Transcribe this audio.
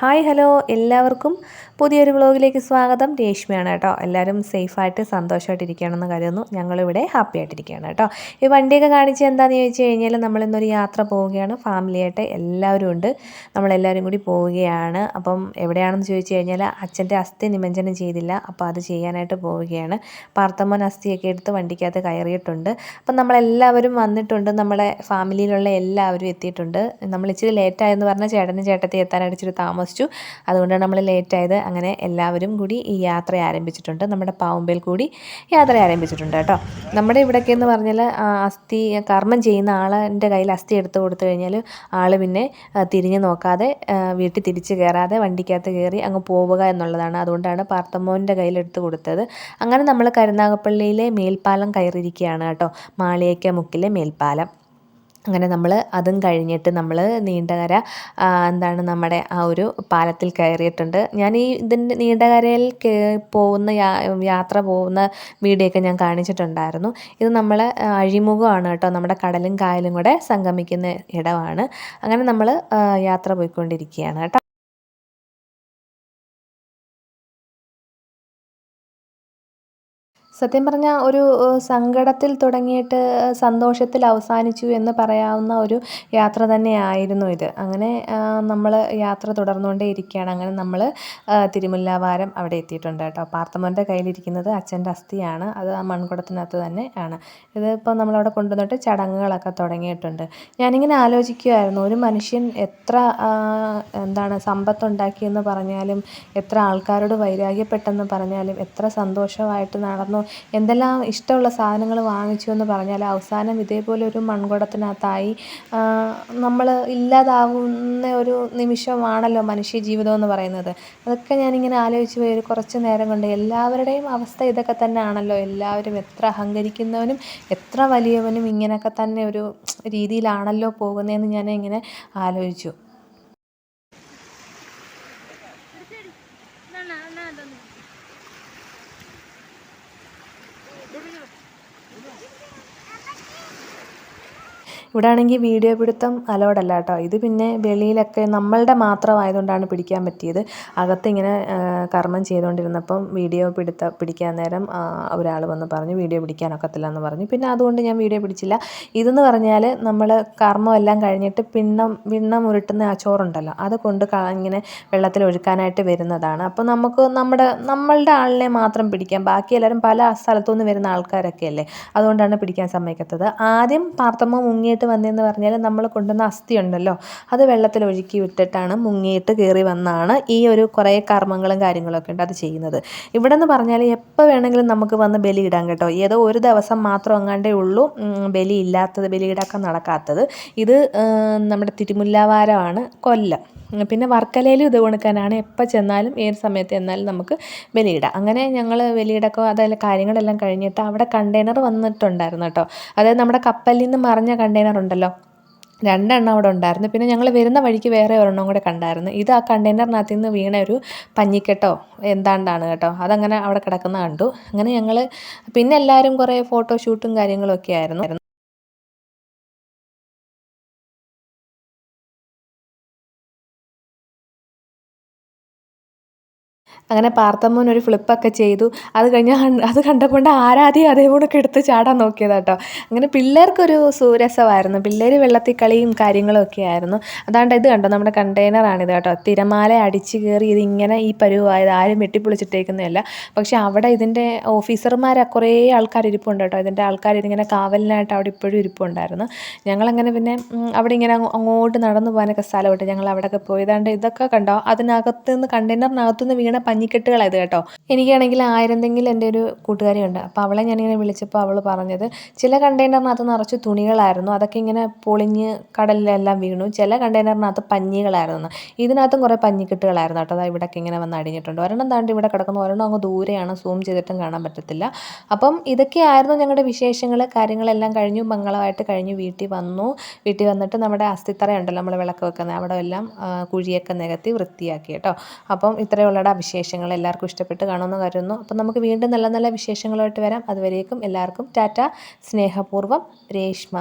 Hi hello എല്ലാവർക്കും പുതിയൊരു വ്ളോഗിലേക്ക് സ്വാഗതം. രേഷ്മയാണ് കേട്ടോ. എല്ലാവരും സേഫായിട്ട് സന്തോഷമായിട്ടിരിക്കുകയാണെന്ന് കരുതുന്നു. ഞങ്ങളിവിടെ ഹാപ്പി ആയിട്ടിരിക്കുകയാണ് കേട്ടോ. ഈ വണ്ടിയൊക്കെ കാണിച്ച് എന്താണെന്ന് ചോദിച്ചു കഴിഞ്ഞാൽ നമ്മളിന്നൊരു യാത്ര പോവുകയാണ്. ഫാമിലിയായിട്ട് എല്ലാവരും ഉണ്ട്. നമ്മളെല്ലാവരും കൂടി പോവുകയാണ്. അപ്പം എവിടെയാണെന്ന് ചോദിച്ചു കഴിഞ്ഞാൽ അച്ഛൻ്റെ അസ്ഥി നിമജ്ജനം ചെയ്തില്ല, അപ്പോൾ അത് ചെയ്യാനായിട്ട് പോവുകയാണ്. പാർത്തമ്മൻ അസ്ഥിയൊക്കെ എടുത്ത് വണ്ടിക്കകത്ത് കയറിയിട്ടുണ്ട്. അപ്പം നമ്മളെല്ലാവരും വന്നിട്ടുണ്ട്. നമ്മളെ ഫാമിലിയിലുള്ള എല്ലാവരും എത്തിയിട്ടുണ്ട്. നമ്മൾ ഇച്ചിരി ലേറ്റായെന്ന് പറഞ്ഞാൽ ചേട്ടനും ചേട്ടത്തി എത്താനായിട്ട് ഇച്ചിരി താമസിച്ചു. അതുകൊണ്ടാണ് നമ്മൾ ലേറ്റായത്. അങ്ങനെ എല്ലാവരും കൂടി ഈ യാത്ര ആരംഭിച്ചിട്ടുണ്ട്. നമ്മുടെ പാവുമ്പേൽ കൂടി യാത്ര ആരംഭിച്ചിട്ടുണ്ട് കേട്ടോ. നമ്മുടെ ഇവിടെയൊക്കെ എന്ന് പറഞ്ഞാൽ അസ്ഥി കർമ്മം ചെയ്യുന്ന ആളിൻ്റെ കയ്യിൽ അസ്ഥി എടുത്ത് കൊടുത്തു കഴിഞ്ഞാൽ ആൾ പിന്നെ തിരിഞ്ഞു നോക്കാതെ വീട്ടിൽ തിരിച്ച് കയറാതെ വണ്ടിക്കകത്ത് കയറി അങ്ങ് പോവുക എന്നുള്ളതാണ്. അതുകൊണ്ടാണ് പാർത്തമ്മോൻ്റെ കയ്യിലെടുത്ത് കൊടുത്തത്. അങ്ങനെ നമ്മൾ കരുനാഗപ്പള്ളിയിലെ മേൽപ്പാലം കയറിയിരിക്കുകയാണ് കേട്ടോ. മാളിയേക്ക മുക്കിലെ മേൽപ്പാലം. അങ്ങനെ നമ്മൾ അതും കഴിഞ്ഞിട്ട് നമ്മൾ നീണ്ടകര നമ്മുടെ ആ ഒരു പാലത്തിൽ കയറിയിട്ടുണ്ട്. ഞാൻ ഈ ഇതിൻ്റെ നീണ്ടകരയിൽ പോകുന്ന യാത്ര പോകുന്ന വീഡിയോ ഒക്കെ ഞാൻ കാണിച്ചിട്ടുണ്ടായിരുന്നു. ഇത് നമ്മൾ അഴിമുഖമാണ് കേട്ടോ. നമ്മുടെ കടലും കായലും കൂടെ സംഗമിക്കുന്ന ഇടമാണ്. അങ്ങനെ നമ്മൾ യാത്ര പോയിക്കൊണ്ടിരിക്കുകയാണ് കേട്ടോ. സത്യം പറഞ്ഞാൽ ഒരു സങ്കടത്തിൽ തുടങ്ങിയിട്ട് സന്തോഷത്തിൽ അവസാനിച്ചു എന്ന് പറയാവുന്ന ഒരു യാത്ര തന്നെയായിരുന്നു ഇത്. അങ്ങനെ നമ്മൾ യാത്ര തുടർന്നുകൊണ്ടേ ഇരിക്കുകയാണ്. അങ്ങനെ നമ്മൾ തിരുമുല്ലാവാരം അവിടെ എത്തിയിട്ടുണ്ട് കേട്ടോ. പാർത്തമ്മൻ്റെ കയ്യിലിരിക്കുന്നത് അച്ഛൻ്റെ അസ്ഥിയാണ്. അത് ആ മൺകുടത്തിനകത്ത് തന്നെ ആണ്. ഇതിപ്പോൾ നമ്മളവിടെ കൊണ്ടുവന്നിട്ട് ചടങ്ങുകളൊക്കെ തുടങ്ങിയിട്ടുണ്ട്. ഞാനിങ്ങനെ ആലോചിക്കുമായിരുന്നു, ഒരു മനുഷ്യൻ എത്ര സമ്പത്തുണ്ടാക്കിയെന്ന് പറഞ്ഞാലും, എത്ര ആൾക്കാരോട് വൈരാഗ്യപ്പെട്ടെന്ന് പറഞ്ഞാലും, എത്ര സന്തോഷമായിട്ട് നടന്നു, എന്തെല്ലാം ഇഷ്ടമുള്ള സാധനങ്ങൾ വാങ്ങിച്ചു എന്ന് പറഞ്ഞാൽ അവസാനം ഇതേപോലെ ഒരു മൺകുടത്തിനകത്തായി നമ്മൾ ഇല്ലാതാവുന്ന ഒരു നിമിഷമാണല്ലോ മനുഷ്യ ജീവിതം എന്ന് പറയുന്നത്. അതൊക്കെ ഞാനിങ്ങനെ ആലോചിച്ച് പോയി. ഒരു കുറച്ച് നേരം കൊണ്ട് എല്ലാവരുടെയും അവസ്ഥ ഇതൊക്കെ തന്നെ ആണല്ലോ. എല്ലാവരും എത്ര അഹങ്കരിക്കുന്നവനും എത്ര വലിയവനും ഇങ്ങനെയൊക്കെ തന്നെ ഒരു രീതിയിലാണല്ലോ പോകുന്നതെന്ന് ഞാൻ ഇങ്ങനെ ആലോചിച്ചു. ഇവിടെ ആണെങ്കിൽ വീഡിയോ പിടുത്തം അലോഡല്ല കേട്ടോ. ഇത് പിന്നെ വെളിയിലൊക്കെ നമ്മളുടെ മാത്രമായതുകൊണ്ടാണ് പിടിക്കാൻ പറ്റിയത്. അകത്തിങ്ങനെ കർമ്മം ചെയ്തുകൊണ്ടിരുന്നപ്പം വീഡിയോ പിടിക്കാൻ നേരം ഒരാൾ വന്ന് പറഞ്ഞു വീഡിയോ പിടിക്കാനൊക്കത്തില്ല എന്ന് പറഞ്ഞു. പിന്നെ അതുകൊണ്ട് ഞാൻ വീഡിയോ പിടിച്ചില്ല. ഇതെന്ന് പറഞ്ഞാൽ നമ്മൾ കർമ്മമെല്ലാം കഴിഞ്ഞിട്ട് വിണ്ണം ഉരുട്ടുന്ന ആ ചോറുണ്ടല്ലോ, അത് കൊണ്ട് ഇങ്ങനെ വെള്ളത്തിൽ ഒഴുക്കാനായിട്ട് വരുന്നതാണ്. അപ്പോൾ നമുക്ക് നമ്മളുടെ ആളിനെ മാത്രം പിടിക്കാം. ബാക്കി എല്ലാവരും പല സ്ഥലത്തുനിന്ന് വരുന്ന ആൾക്കാരൊക്കെ അല്ലേ, അതുകൊണ്ടാണ് പിടിക്കാൻ സമ്മതിക്കാത്തത്. ആദ്യം പാർത്തമ്മ മുങ്ങിയിട്ട് വന്നതെന്ന് പറഞ്ഞാൽ നമ്മൾ കൊണ്ടുവന്ന അസ്ഥി ഉണ്ടല്ലോ, അത് വെള്ളത്തിൽ ഒഴുക്കി വിട്ടിട്ടാണ് മുങ്ങിയിട്ട് കയറി വന്നാണ് ഈ ഒരു കുറേ കർമ്മങ്ങളും കാര്യങ്ങളൊക്കെ ഉണ്ട് അത് ചെയ്യുന്നത്. ഇവിടെ എന്ന് പറഞ്ഞാൽ എപ്പോൾ വേണമെങ്കിലും നമുക്ക് വന്ന് ബലിയിടാം കേട്ടോ. ഏതോ ഒരു ദിവസം മാത്രം അങ്ങാണ്ടേ ഉള്ളൂ ബലിയില്ലാത്തത്, ബലിയിടക്കം നടക്കാത്തത്. ഇത് നമ്മുടെ തിരുമുല്ലാവാരമാണ്, കൊല്ലം. പിന്നെ വർക്കലയിലും ഇത് കൊടുക്കാനാണ്. എപ്പോൾ ചെന്നാലും ഏത് സമയത്ത് ചെന്നാലും നമുക്ക് ബലിയിടാം. അങ്ങനെ ഞങ്ങൾ ബലിയിടക്കം അതെല്ലാം കാര്യങ്ങളെല്ലാം കഴിഞ്ഞിട്ട് അവിടെ കണ്ടെയ്നർ വന്നിട്ടുണ്ടായിരുന്നു കേട്ടോ. അതായത് നമ്മുടെ കപ്പലിൽ നിന്ന് മറിഞ്ഞ കണ്ടെയ്നർ ഉണ്ടല്ലോ, 2 എണ്ണം അവിടെ ഉണ്ടായിരുന്നു. പിന്നെ ഞങ്ങൾ വരുന്ന വഴിക്ക് വേറെ ഒരെണ്ണം കൂടെ കണ്ടായിരുന്നു. ഇത് ആ കണ്ടെയ്നറിനകത്ത് നിന്ന് വീണ ഒരു പഞ്ഞിക്കെട്ടോ എന്താണ്ടാണ് കേട്ടോ. അതങ്ങനെ അവിടെ കിടക്കുന്ന കണ്ടു. അങ്ങനെ ഞങ്ങൾ പിന്നെ എല്ലാവരും കുറേ ഫോട്ടോഷൂട്ടും കാര്യങ്ങളൊക്കെ ആയിരുന്നു. അങ്ങനെ പാർത്തമ്മൻ ഒരു ഫ്ലിപ്പൊക്കെ ചെയ്തു. അത് കഴിഞ്ഞ് അത് കണ്ടപ്പോൾ ആരാധ്യം അതേപോലൊക്കെ എടുത്ത് ചാടാൻ നോക്കിയതാണ് കേട്ടോ. അങ്ങനെ പിള്ളേർക്കൊരു രസമായിരുന്നു. പിള്ളേർ വെള്ളത്തിൽ കളിയും കാര്യങ്ങളും ഒക്കെ ആയിരുന്നു. അതാണ്ട് ഇത് കണ്ടോ, നമ്മുടെ കണ്ടെയ്നറാണിത് കേട്ടോ. തിരമാല അടിച്ച് കയറി ഇതിങ്ങനെ ഈ പരുവായത്. ആരും വെട്ടിപ്പൊളിച്ചിട്ടേക്കുന്നതല്ല. പക്ഷെ അവിടെ ഇതിൻ്റെ ഓഫീസർമാർ കുറേ ആൾക്കാർ ഇരിപ്പുണ്ട് കേട്ടോ. ഇതിൻ്റെ ആൾക്കാർ ഇതിങ്ങനെ കാവലിനായിട്ട് അവിടെ ഇപ്പോഴും ഇരിപ്പുണ്ടായിരുന്നു. ഞങ്ങളങ്ങനെ പിന്നെ അവിടെ ഇങ്ങനെ അങ്ങോട്ട് നടന്നു പോകാനൊക്കെ സ്ഥലമുണ്ട്. ഞങ്ങൾ അവിടെയൊക്കെ പോയതാണ്ട് ഇതൊക്കെ കണ്ടോ, അതിനകത്തുനിന്ന് കണ്ടെയ്നറിനകത്തുനിന്ന് വീണ പഞ്ഞിക്കെട്ടുകളായത് കേട്ടോ. എനിക്കാണെങ്കിൽ ആയിരന്തെങ്കിലും എൻ്റെ ഒരു കൂട്ടുകാരിയുണ്ട്. അപ്പോൾ അവളെ ഞാനിങ്ങനെ വിളിച്ചപ്പോൾ അവൾ പറഞ്ഞത് ചില കണ്ടെയ്നറിനകത്ത് നിറച്ച് തുണികളായിരുന്നു, അതൊക്കെ ഇങ്ങനെ പൊളിഞ്ഞ് കടലിലെല്ലാം വീണു. ചില കണ്ടെയ്നറിനകത്ത് പഞ്ഞികളായിരുന്നു. ഇതിനകത്തും കുറേ പഞ്ഞിക്കെട്ടുകളായിരുന്നു കേട്ടോ. അതായത് ഇവിടെയൊക്കെ ഇങ്ങനെ വന്ന് അടിഞ്ഞിട്ടുണ്ട്. ഒരെണ്ണം താണ്ട് ഇവിടെ കിടക്കുന്നു, ഒരെണ്ണം അങ്ങ് ദൂരെയാണ്, സൂം ചെയ്തിട്ടും കാണാൻ പറ്റത്തില്ല. അപ്പം ഇതൊക്കെയായിരുന്നു ഞങ്ങളുടെ വിശേഷങ്ങൾ. കാര്യങ്ങളെല്ലാം കഴിഞ്ഞു, മംഗളമായിട്ട് കഴിഞ്ഞു. വീട്ടിൽ വന്നിട്ട് നമ്മുടെ അസ്ഥിത്തറയുണ്ടല്ലോ, നമ്മൾ വിളക്ക് വെക്കുന്നത്, അവിടെ എല്ലാം കുഴിയൊക്കെ നികത്തി വൃത്തിയാക്കി കേട്ടോ. അപ്പം ഇത്രയുള്ള വിശേഷങ്ങൾ എല്ലാവർക്കും ഇഷ്ടപ്പെട്ട് കാണുമെന്ന് കരുതുന്നു. അപ്പം നമുക്ക് വീണ്ടും നല്ല നല്ല വിശേഷങ്ങളുമായിട്ട് വരാം. അതുവരേക്കും എല്ലാവർക്കും ടാറ്റ. സ്നേഹപൂർവ്വം, രേഷ്മ.